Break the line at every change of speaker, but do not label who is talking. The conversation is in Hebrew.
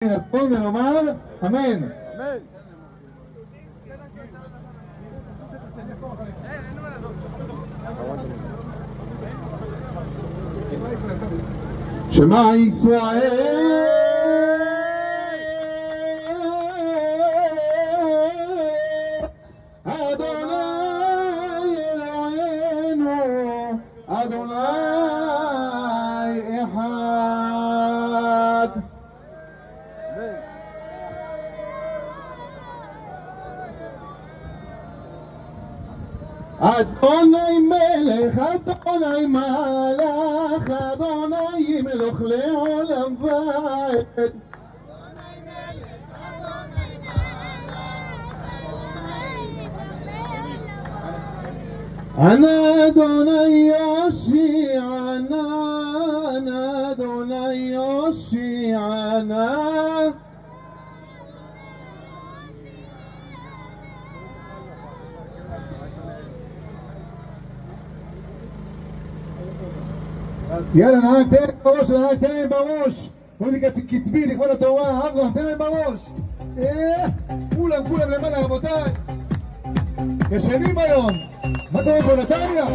נתון ונאמר אמן. שמע ישראל אדוני אלוהינו אדוני אחד. אדוני מלך, אדוני מלך, אדוני מלוך לעולם ועד. אנא אדוני יושיענה, אנא אדוני יושיענה. יאללה, נהג תן להם בראש, נהג תן להם בראש. מוזיקה קצבית לכבוד התורה, אברהם תן להם בראש. כולם למעלה רבותיי. ישנים היום. מה קורה פה נתניה?